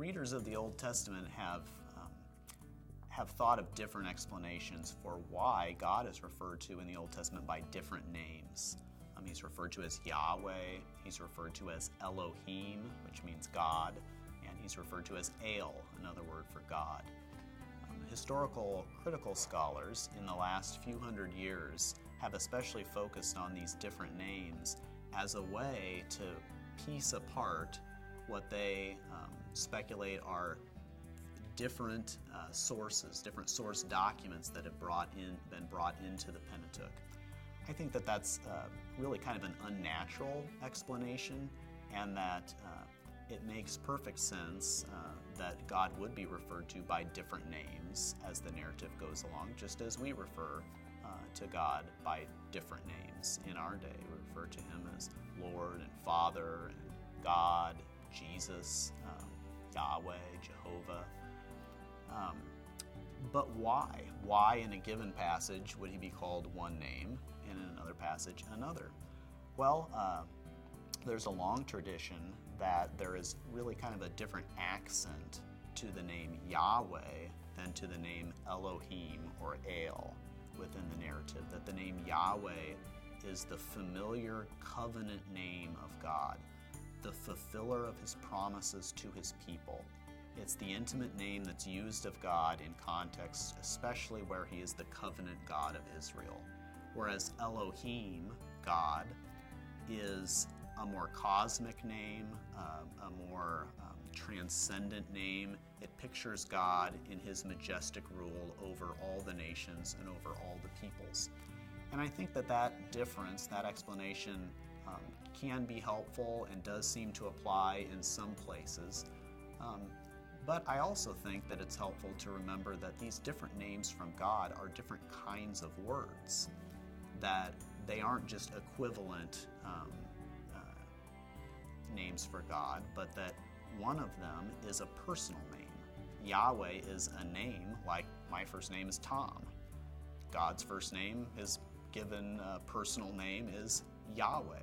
readers of the Old Testament have thought of different explanations for why God is referred to in the Old Testament by different names. He's referred to as Yahweh, he's referred to as Elohim, which means God, and he's referred to as El, another word for God. Historical critical scholars in the last few hundred years have especially focused on these different names as a way to piece apart what they speculate are different sources, different source documents that have been brought into the Pentateuch. I think that that's really kind of an unnatural explanation, and that it makes perfect sense that God would be referred to by different names as the narrative goes along, just as we refer to God by different names in our day. We refer to him as Lord and Father and God, Jesus, Yahweh, Jehovah. But why? Why in a given passage would he be called one name and in another passage another? Well, there's a long tradition that there is really kind of a different accent to the name Yahweh than to the name Elohim or El within the narrative, that the name Yahweh is the familiar covenant name of God, the fulfiller of his promises to his people. It's the intimate name that's used of God in context, especially where he is the covenant God of Israel. Whereas Elohim, God, is a more cosmic name, a more transcendent name. It pictures God in his majestic rule over all the nations and over all the peoples. And I think that that difference, that explanation, can be helpful and does seem to apply in some places. But I also think that it's helpful to remember that these different names from God are different kinds of words, that they aren't just equivalent names for God, but that one of them is a personal name. Yahweh is a name, like my first name is Tom. God's first name, his given personal name, is Yahweh.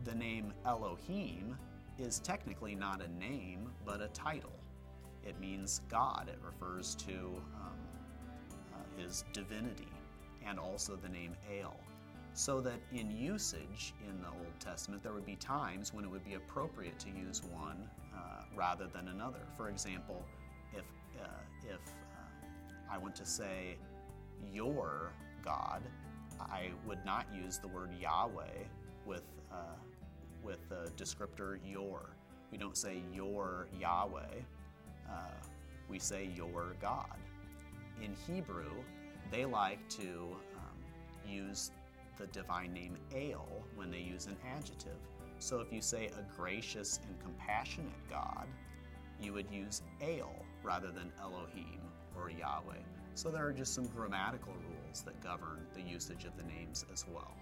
The name Elohim is technically not a name, but a title. It means God. It refers to his divinity, and also the name El. So that in usage in the Old Testament, there would be times when it would be appropriate to use one rather than another. For example, if I want to say your God, I would not use the word Yahweh with the descriptor your. We don't say your Yahweh, we say your God. In Hebrew, they like to use the divine name El when they use an adjective. So if you say a gracious and compassionate God, you would use El rather than Elohim or Yahweh. So there are just some grammatical rules that govern the usage of the names as well.